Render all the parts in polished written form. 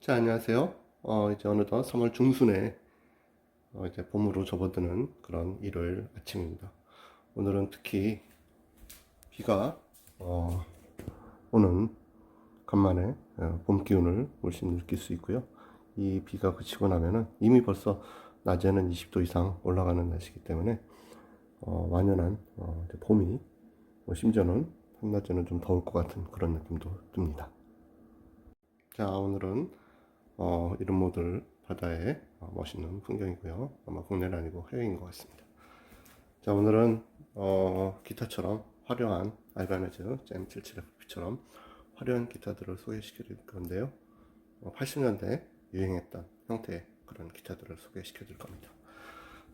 자, 안녕하세요. 이제 어느덧 3월 중순에 이제 봄으로 접어드는 그런 일요일 아침입니다. 오늘은 특히 비가 오는 간만에 봄 기운을 물씬 느낄 수 있고요. 이 비가 그치고 나면은 이미 벌써 낮에는 20도 이상 올라가는 날씨이기 때문에 완연한 이제 봄이 심지어는 한낮에는 좀 더울 것 같은 그런 느낌도 듭니다. 자, 오늘은 이름 모들 바다의 멋있는 풍경이고요. 아마 국내는 아니고 해외인 것 같습니다. 자, 오늘은 기타처럼 화려한 알바네즈 JM77FP처럼 화려한 기타들을 소개시켜 드릴 건데요. 80년대 유행했던 형태의 그런 기타들을 소개시켜 드릴 겁니다.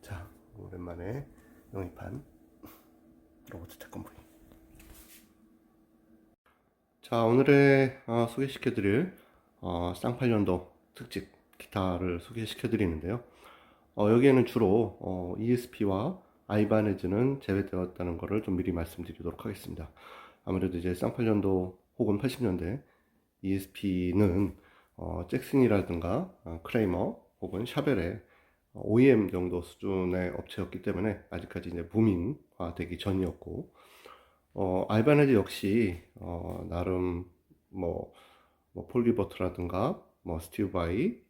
자, 오랜만에 영입한 로버트 태권브이. 자, 오늘의 소개시켜 드릴 쌍팔년도 특집 기타를 소개시켜 드리는데요. 여기에는 주로 ESP와 아이바네즈는 제외되었다는 것을 좀 미리 말씀드리도록 하겠습니다. 아무래도 이제 쌍팔년도 혹은 80년대 ESP는 잭슨이라든가 크레이머 혹은 샤벨의 OEM 정도 수준의 업체였기 때문에 아직까지 이제 무민화 되기 전이었고, 알바네즈 역시 나름 폴 기버트라든가 스티브 바이,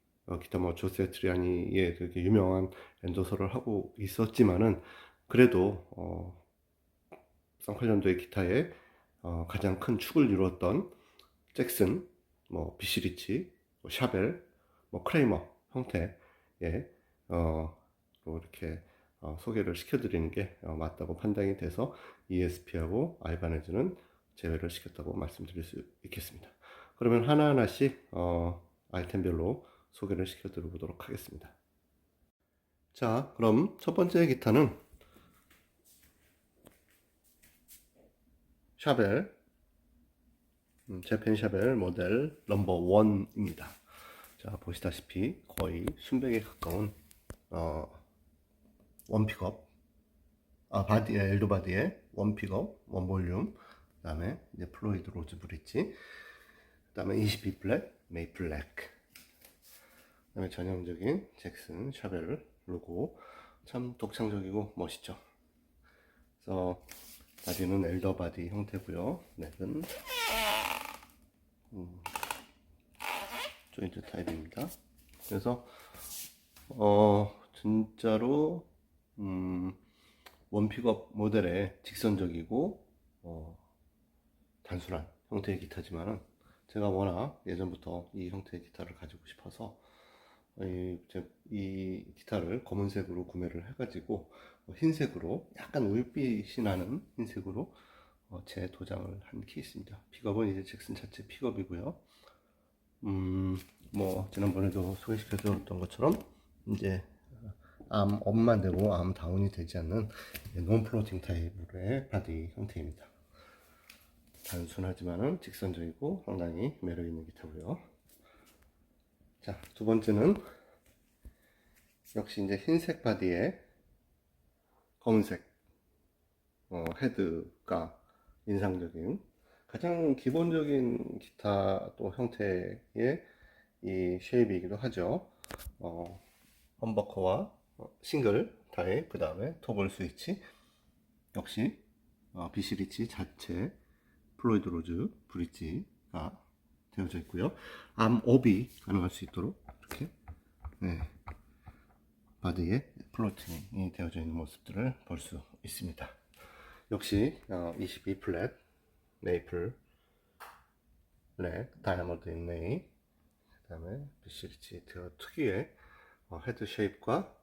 기타 조세 트리아니의 되게 유명한 엔도서를 하고 있었지만은 그래도 쌍팔년도의 기타의 가장 큰 축을 이루었던 잭슨, 비시리치, 샤벨, 크레이머 형태의 이렇게 소개를 시켜드리는 게 맞다고 판단이 돼서 ESP하고 아이바네즈는 제외를 시켰다고 말씀드릴 수 있겠습니다. 그러면 하나하나씩 아이템별로 소개를 시켜드려 보도록 하겠습니다. 자, 그럼 첫 번째 기타는 샤벨, 재팬 샤벨 모델 넘버 1입니다. 자, 보시다시피 거의 순백에 가까운 원 픽업, 바디에, 엘도 바디에 원 픽업, 원 볼륨, 그 다음에 이제 플로이드 로즈 브릿지, 그 다음에 22 블랙, 메이플 렉, 그 다음에 전형적인 잭슨 샤벨 로고. 참 독창적이고 멋있죠. 그래서 바디는 엘더 바디 형태고요. 넥은 조인트 타입입니다. 그래서 진짜로 원픽업 모델의 직선적이고 단순한 형태의 기타지만은 제가 워낙 예전부터 이 형태의 기타를 가지고 싶어서 이 기타를 검은색으로 구매를 해가지고 흰색으로 약간 울빛이 나는 흰색으로 재도장을 한 케이스입니다. 픽업은 이제 잭슨 자체 픽업이고요. 지난번에도 소개시켜드렸던 것처럼 이제 암 업만 되고 암 다운이 되지 않는 논 플로팅 타입의 바디 형태입니다. 단순하지만은 직선적이고 상당히 매력있는 기타고요. 자, 두 번째는 역시 이제 흰색 바디에 검은색 헤드가 인상적인 가장 기본적인 기타 또 형태의 이 쉐입이기도 하죠. 험버커와 싱글 타입, 그 다음에 토글 스위치, 역시 비시리치 자체 플로이드 로즈 브릿지가 되어져 있고요. 암옵이 가능할 수 있도록 이렇게 바디에 플로팅이 되어져 있는 모습들을 볼 수 있습니다. 역시 22 플랫 메이플 렉 다이아몬드 인레이, 그 다음에 비시리치 특유의 헤드 쉐입과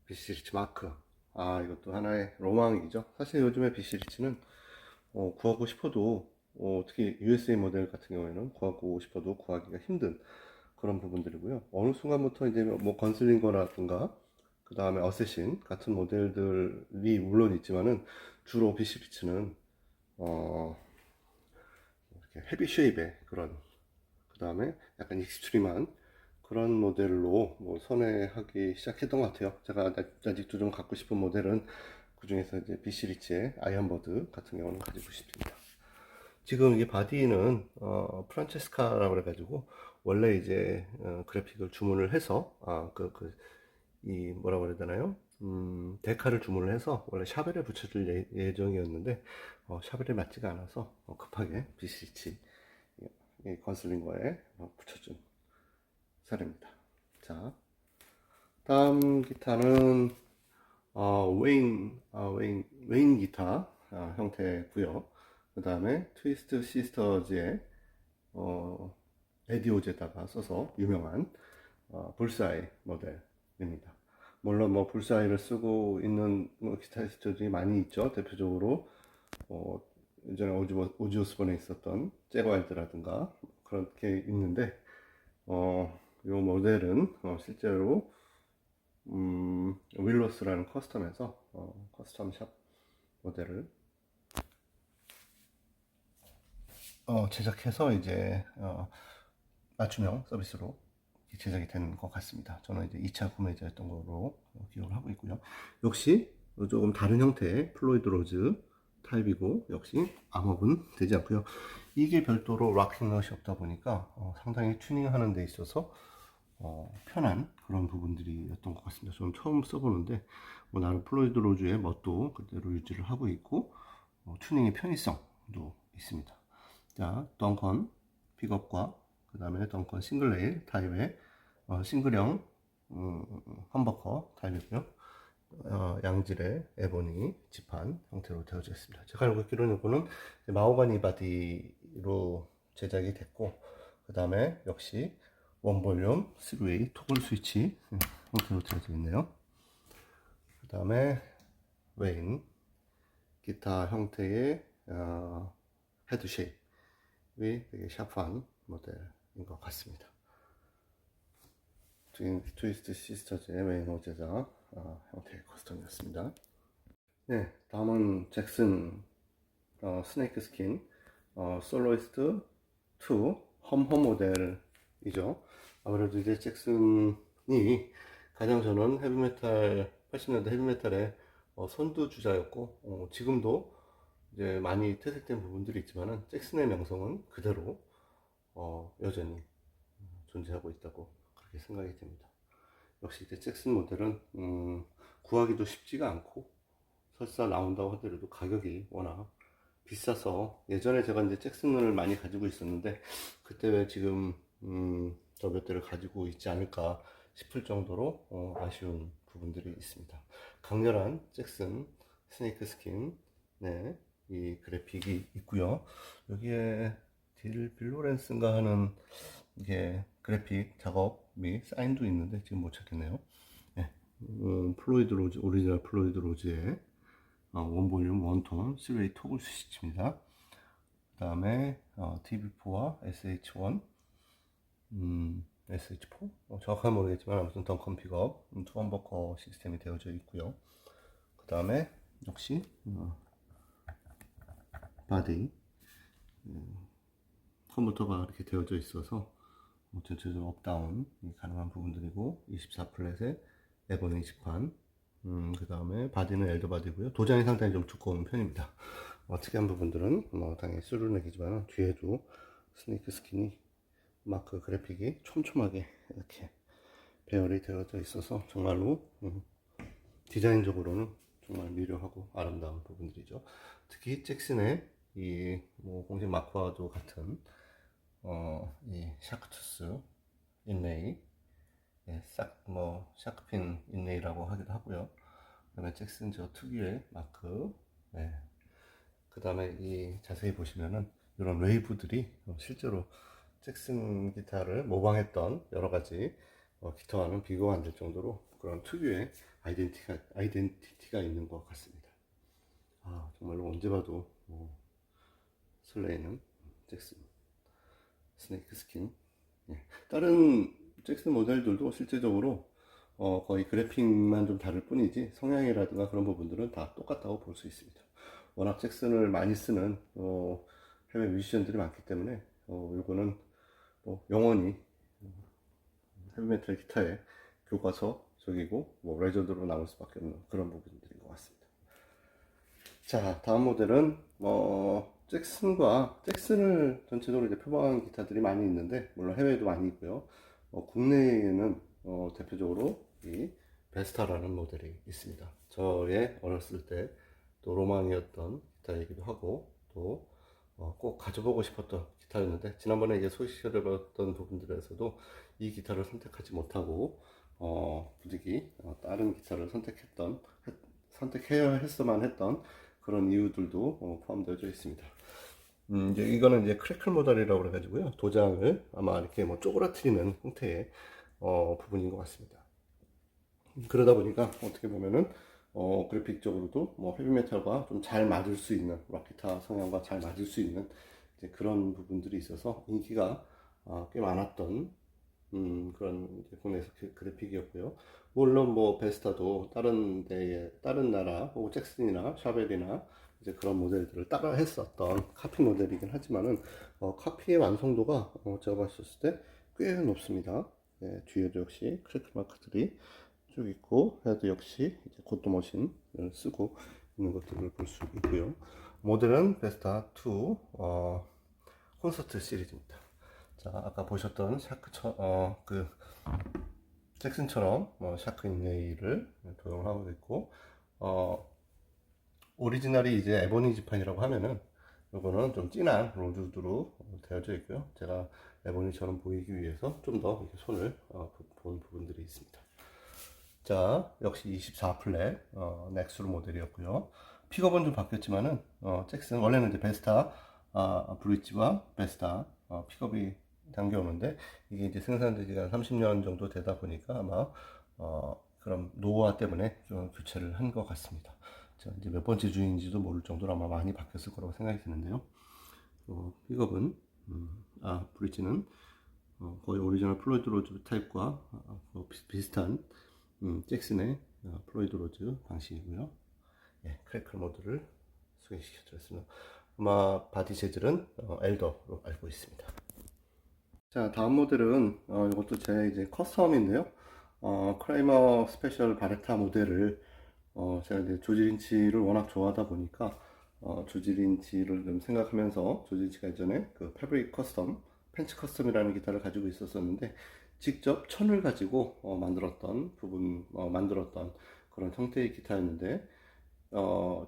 비시리치 마크. 이것도 하나의 로망이죠. 사실 요즘에 비시리치는 구하고 싶어도 특히 USA 모델 같은 경우에는 구하고 싶어도 구하기가 힘든 그런 부분들이고요. 어느 순간부터 이제 건슬링거라든가 그 다음에 어쌔신 같은 모델들이 물론 있지만은 주로 비시리치는 이렇게 헤비 쉐입의 그런, 그 다음에 약간 익스트림한 그런 모델로 선회하기 시작했던 것 같아요. 제가 아직도 좀 갖고 싶은 모델은 그 중에서 이제 비시리치의 아이언버드 같은 경우는 가지고 싶습니다. 지금 이게 바디는 프란체스카라고 그래가지고 원래 이제 그래픽을 주문을 해서 이 뭐라고 그래야 되나요? 데카를 주문을 해서 원래 샤벨에 붙여줄 예정이었는데 샤벨에 맞지가 않아서 급하게 BCC 이 건슬링거에 붙여준 사례입니다. 자, 다음 기타는 웨인 기타 형태고요. 그 다음에 트위스트 시스터즈의 에디오제다가 써서 유명한 불사이 모델입니다. 물론 뭐 불사이를 쓰고 있는 기타리스트들이 많이 있죠. 대표적으로 예전에 오지 오스본에 있었던 잭 와일드라든가 그렇게 있는데 이 모델은 실제로 윌로스라는 커스텀에서 커스텀 샵 모델을 제작해서 이제 맞춤형 서비스로 제작이 된 것 같습니다. 저는 이제 2차 구매자였던 걸로 기억을 하고 있고요. 역시 조금 다른 형태의 플로이드 로즈 타입이고 역시 암호은 되지 않고요. 이게 별도로 락킹넛이 없다 보니까 상당히 튜닝하는 데 있어서 편한 그런 부분들이었던 것 같습니다. 저는 처음 써보는데 나름 플로이드 로즈의 멋도 그대로 유지를 하고 있고 튜닝의 편의성도 있습니다. 자, 덩컨 픽업과 그 다음에 덩컨 싱글 레일 타입의 싱글형 험버커 타입이고요. 양질의 에보니 지판 형태로 되어져 있습니다. 제가 알고 있기로는 이거는 마호가니 바디로 제작이 됐고 그 다음에 역시 원볼륨 3웨이 토글 스위치 형태로 되어져 있네요. 그 다음에 웨인 기타 형태의 헤드 쉐입이 되게 샤프한 모델인 것 같습니다. 트위스트 시스터즈의 웨인 제작 형태의 커스텀이었습니다. 네, 다음은 잭슨 스네이크 스킨 솔로이스트 2 험험 모델이죠. 아무래도 이제 잭슨이 가장 저는 헤비메탈 80년대 헤비메탈의 선두주자였고 지금도 이제 많이 퇴색된 부분들이 있지만은 잭슨의 명성은 그대로 여전히 존재하고 있다고 그렇게 생각이 됩니다. 역시 이제 잭슨 모델은 구하기도 쉽지가 않고 설사 나온다고 하더라도 가격이 워낙 비싸서 예전에 제가 이제 잭슨을 많이 가지고 있었는데 그때 왜 지금 저 몇 대를 가지고 있지 않을까 싶을 정도로 아쉬운 부분들이 있습니다. 강렬한 잭슨 스네이크 스킨 네, 이 그래픽이 있고요. 여기에 딜 빌로렌스인가 하는 이게 그래픽 작업 및 사인도 있는데 지금 못 찾겠네요. 네, 플로이드 로즈 오리지널 플로이드 로즈의 원볼륨 원톤 3웨이 토글 스위치입니다. 그 다음에 TV4와 SH1 SH4? 정확하게 모르겠지만 아무튼 덩컨 픽업 투엄버커 시스템이 되어져 있고요. 그 다음에 역시 바디 컴퓨터가 이렇게 되어져 있어서 전체적으로 업다운이 가능한 부분들이고 24 플랫의 에보니 지판 그 다음에 바디는 엘더 바디고요. 도장이 상당히 좀 두꺼운 편입니다. 특이한 부분들은 당연히 스루넥이지만 뒤에도 스네이크 스킨이 마크 그래픽이 촘촘하게 이렇게 배열이 되어져 있어서 정말로 디자인적으로는 정말 미려하고 아름다운 부분들이죠. 특히 잭슨의 이 공식 마크와도 같은 이 샤크투스 인레이 샤크핀 인레이라고 하기도 하고요. 그 다음에 잭슨 저 특유의 마크 그 다음에 이 자세히 보시면은 이런 웨이브들이 실제로 잭슨 기타를 모방했던 여러가지 기타와는 비교가 안 될 정도로 그런 특유의 아이덴티티가 있는 것 같습니다. 정말로 언제 봐도 설레이는 잭슨 스네이크 스킨. 다른 잭슨 모델들도 실제적으로 거의 그래픽만 좀 다를 뿐이지 성향이라든가 그런 부분들은 다 똑같다고 볼 수 있습니다. 워낙 잭슨을 많이 쓰는 해외 뮤지션들이 많기 때문에 이거는 영원히 헤비메탈 기타의 교과서적이고 레전드로 남을 수밖에 없는 그런 부분들인 것 같습니다. 자, 다음 모델은 잭슨을 전체적으로 이제 표방한 기타들이 많이 있는데, 물론 해외에도 많이 있고요. 국내에는 대표적으로 이 베스타라는 모델이 있습니다. 저의 어렸을 때 또 로망이었던 기타이기도 하고, 또 꼭 가져보고 싶었던 기타였는데, 지난번에 이제 소개시켜드렸던 부분들에서도 이 기타를 선택하지 못하고 부득이 다른 기타를 선택해야 했어만 했던 그런 이유들도 포함되어 있습니다. 이제 이거는 이제 크래클 모델이라고 그래가지고요. 도장을 아마 이렇게 뭐 쪼그라뜨리는 형태의 부분인 것 같습니다. 그러다 보니까 어떻게 보면은 그래픽적으로도 뭐 헤비메탈과 좀 잘 맞을 수 있는, 락기타 성향과 잘 맞을 수 있는 이제 그런 부분들이 있어서 인기가 꽤 많았던 그런 이제 국내에서 그래픽이었고요. 물론 뭐 베스타도 다른 나라 혹은 잭슨이나 샤벨이나 이제 그런 모델들을 따라 했었던 카피 모델이긴 하지만은 카피의 완성도가 제가 봤을 때 꽤 높습니다. 네, 뒤에도 역시 크래크 마크들이 쭉 있고, 헤드 역시 이제 고토 머신을 쓰고 있는 것들을 볼 수 있고요. 모델은 베스타 2 콘서트 시리즈입니다. 자, 아까 보셨던 잭슨처럼 샤크 인레이를 도용하고 있고, 오리지널이 이제 에보니 지판이라고 하면은 이거는 좀 진한 로즈우드로 되어져 있고요. 제가 에보니처럼 보이기 위해서 좀 더 손을 본 부분들이 있습니다. 자, 역시 24플랫 넥스루 모델이었고요. 픽업은 좀 바뀌었지만은 잭슨 원래는 이제 베스타 브릿지와 베스타 픽업이 당겨오는데, 이게 이제 생산된 지가 30년 정도 되다 보니까 아마 그런 노후화 때문에 좀 교체를 한 것 같습니다. 자, 이제 몇 번째 주인인지도 모를 정도로 아마 많이 바뀌었을 거라고 생각이 드는데요. 픽업은 브릿지는 거의 오리지널 플로이드 로즈 타입과 비슷한 잭슨의 플로이드 로즈 방식이고요. 예, 크래클 모드를 소개시켜 드렸습니다. 아마 바디 재질은 엘더로 알고 있습니다. 자, 다음 모델은 이것도 제 이제 커스텀인데요. 크라이머 스페셜 바레타 모델을 제가 이제 조지린치를 워낙 좋아하다 보니까 조지린치를 좀 생각하면서, 조지린치가 예전에 그 패브릭 커스텀, 팬츠 커스텀이라는 기타를 가지고 있었었는데, 직접 천을 가지고 만들었던 그런 형태의 기타였는데,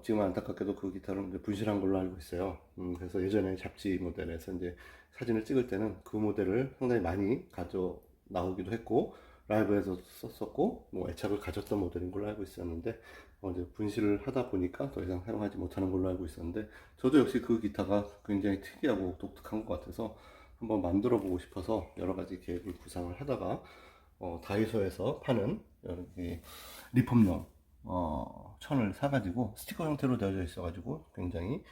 지금 안타깝게도 그 기타를 이제 분실한 걸로 알고 있어요. 그래서 예전에 잡지 모델에서 이제 사진을 찍을 때는 그 모델을 상당히 많이 가져 나오기도 했고, 라이브에서 썼었고, 뭐 애착을 가졌던 모델인 걸로 알고 있었는데, 이제 분실을 하다 보니까 더 이상 사용하지 못하는 걸로 알고 있었는데, 저도 역시 그 기타가 굉장히 특이하고 독특한 것 같아서 한번 만들어 보고 싶어서 여러 가지 계획을 구상을 하다가 다이소에서 파는 여기 리폼용 천을 사가지고 스티커 형태로 되어져 있어가지고 굉장히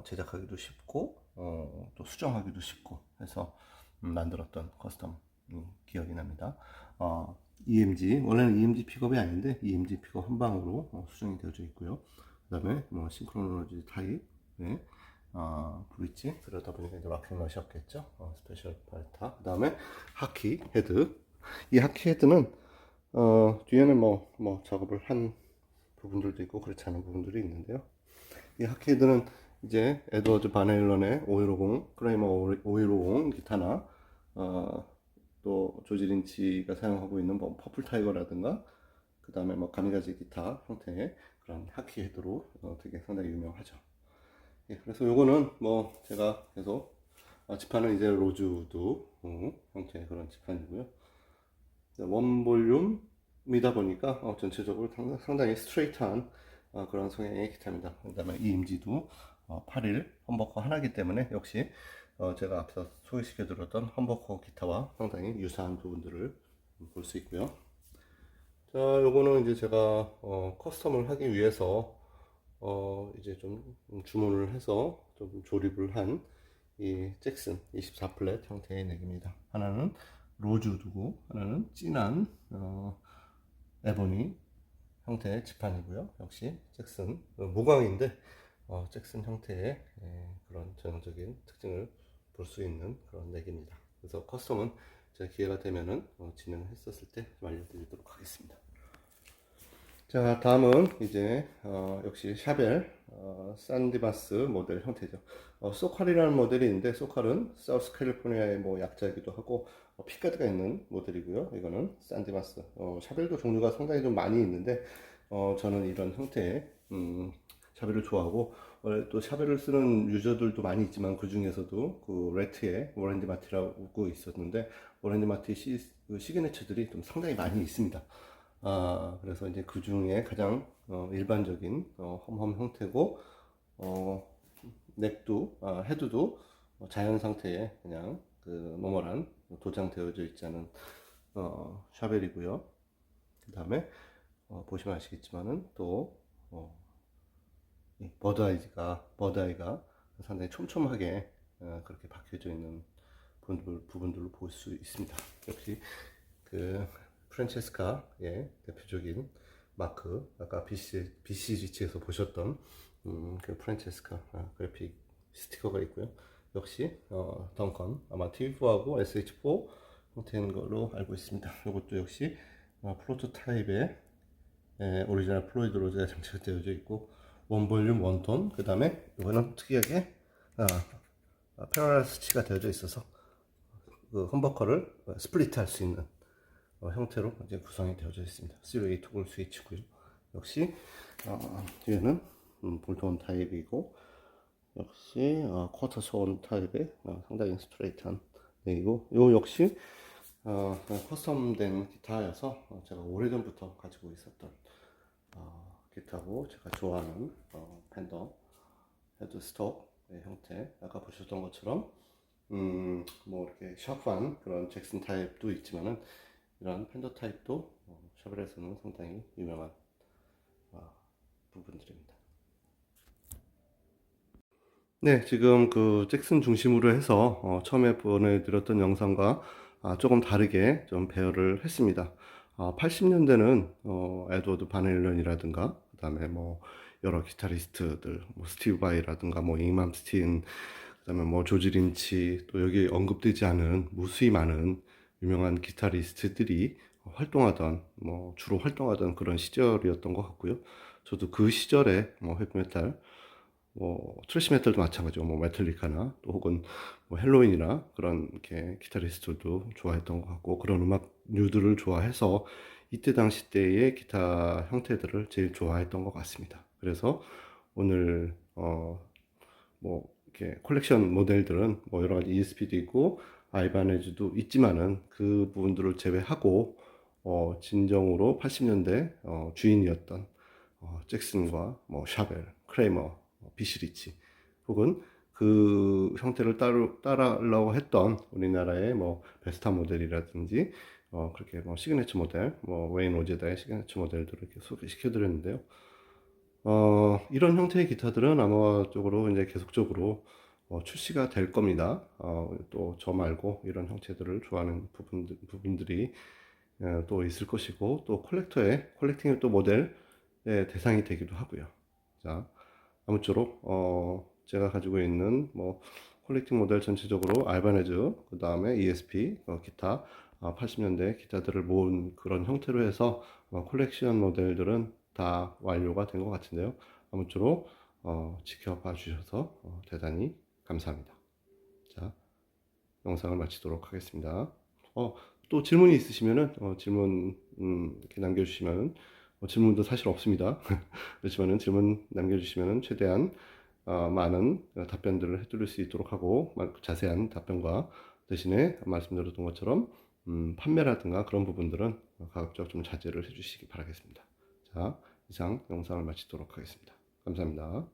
제작하기도 쉽고 또 수정하기도 쉽고 해서 만들었던 커스텀 기억이 납니다. EMG, 원래는 EMG 픽업이 아닌데 EMG 픽업 한 방으로 수정이 되어져 있고요. 그 다음에 뭐 싱크로너지 타입, 네. 브릿지, 그러다 보니까 이제 락킹 넛이 없겠죠. 스페셜 발타. 그 다음에 하키 헤드. 이 하키 헤드는 뒤에는 뭐 작업을 한 부분들도 있고 그렇지 않은 부분들이 있는데요. 이 하키 헤드는 이제 에드워드 바네일런의 5150, 크라이머 5150 기타나 또 조지 린치가 사용하고 있는 뭐 퍼플 타이거라든가, 그 다음에 뭐 가미가지 기타 형태의 그런 하키 헤드로 되게 상당히 유명하죠. 예, 그래서 요거는 뭐 제가 계속 지판은 이제 로즈우드 형태의 그런 지판이고요. 원 볼륨이다 보니까 전체적으로 상당히 스트레이트한 그런 성향의 기타입니다. 그 다음에 EMG도 8일 험버커 하나이기 때문에 역시 제가 앞서 소개시켜 드렸던 험버커 기타와 상당히 유사한 부분들을 볼 수 있고요. 자, 요거는 이제 제가 커스텀을 하기 위해서 이제 좀 주문을 해서 좀 조립을 한 이 잭슨 24플랫 형태의 넥입니다. 하나는 로즈우드고 하나는 진한 에보니 형태의 지판이고요. 역시 잭슨 무광인데 잭슨 형태의 그런 전형적인 특징을 볼 수 있는 그런 넥입니다. 그래서 커스텀은 제가 기회가 되면은 진행을 했었을 때 좀 알려드리도록 하겠습니다. 자, 다음은 이제 역시 샤벨 산디바스 모델 형태죠. 소칼이라는 모델이 있는데, 소칼은 사우스 캘리포니아의 뭐 약자이기도 하고 피카드가 있는 모델이고요. 이거는 산디마스. 샤벨도 종류가 상당히 좀 많이 있는데 저는 이런 형태의 샤벨을 좋아하고, 원래 또 샤벨을 쓰는 유저들도 많이 있지만 그 중에서도 그 레트의 워렌디 마티라고 있었는데, 워렌디 마티 그 시그네처들이 좀 상당히 많이 있습니다. 그래서 이제 그 중에 가장 일반적인 험험 형태고, 어, 넥도, 헤드도 자연 상태에 그냥 그 노멀한 도장되어져 있지 않은 샤벨이고요. 그 다음에 보시면 아시겠지만은 또 이 버드아이가 상당히 촘촘하게 그렇게 박혀져 있는 부분들로 볼 수 있습니다. 역시 그 프란체스카의 대표적인 마크, 아까 BC 리치에서 보셨던 그 프란체스카 그래픽 스티커가 있고요. 역시 덩컨 아마 TV4하고 SH4 형태인 걸로 알고 있습니다. 이것도 역시 프로토타입의 오리지널 플로이드 로즈가 장치가 되어져 있고, 원 볼륨 원톤, 그 다음에 이거는 특이하게 페라라스치가 되어져 있어서 그 험버커를 스플리트 할 수 있는 형태로 이제 구성이 되어져 있습니다. 3웨이 토글 스위치고요. 역시 뒤에는 볼트온 타입이고, 역시 쿼터 소온 타입의 상당히 스트레이트한 넥이고, 요 역시 커스텀된 기타여서 제가 오래전부터 가지고 있었던 기타고, 제가 좋아하는 팬더 헤드스톡의 형태, 아까 보셨던 것처럼 뭐 이렇게 샤프한 그런 잭슨 타입도 있지만은, 이런 팬더 타입도 샤벨에서는 상당히 유명한 부분들입니다. 네, 지금 그 잭슨 중심으로 해서 처음에 보내드렸던 영상과 조금 다르게 좀 배열을 했습니다. 80년대는 에드워드 반 앨런이라든가, 그 다음에 뭐 여러 기타리스트들, 뭐 스티브 바이라든가, 뭐 잉맘스틴, 그 다음에 뭐 조지 린치, 또 여기 언급되지 않은 무수히 많은 유명한 기타리스트들이 주로 활동하던 그런 시절이었던 것 같고요. 저도 그 시절에 뭐 헤비메탈, 뭐 트래시 메탈도 마찬가지고, 뭐 메탈리카나 또 혹은 뭐 헬로윈이나 그런 이렇게 기타리스트들도 좋아했던 것 같고, 그런 음악류들을 좋아해서 이때 당시 때의 기타 형태들을 제일 좋아했던 것 같습니다. 그래서 오늘 뭐 이렇게 컬렉션 모델들은 뭐 여러 가지 ESP도 있고 아이바네즈도 있지만은, 그 부분들을 제외하고 진정으로 80년대 주인이었던 잭슨과 뭐 샤벨, 크레이머, 비시리치, 혹은 그 형태를 따라하려고 했던 우리나라의 뭐 베스타 모델이라든지 그렇게 뭐 시그네처 모델, 뭐 웨인 오제다의 시그네처 모델들을 이렇게 소개시켜 드렸는데요. 이런 형태의 기타들은 아마적으로 이제 계속적으로 출시가 될 겁니다. 또 저 말고 이런 형태들을 좋아하는 부분들이 또 있을 것이고, 또 컬렉팅의 또 모델의 대상이 되기도 하고요. 자, 아무쪼록 제가 가지고 있는 뭐 컬렉팅 모델 전체적으로 알바네즈, 그 다음에 ESP 기타, 80년대 기타들을 모은 그런 형태로 해서 컬렉션 모델들은 다 완료가 된 것 같은데요. 아무쪼록 지켜봐 주셔서 대단히 감사합니다. 자, 영상을 마치도록 하겠습니다. 또 질문이 있으시면은 질문 이렇게 남겨주시면, 질문도 사실 없습니다. 그렇지만은 질문 남겨주시면은 최대한 많은 답변들을 해드릴 수 있도록 하고, 자세한 답변과 대신에 말씀드렸던 것처럼 판매라든가 그런 부분들은 가급적 좀 자제를 해주시기 바라겠습니다. 자, 이상 영상을 마치도록 하겠습니다. 감사합니다.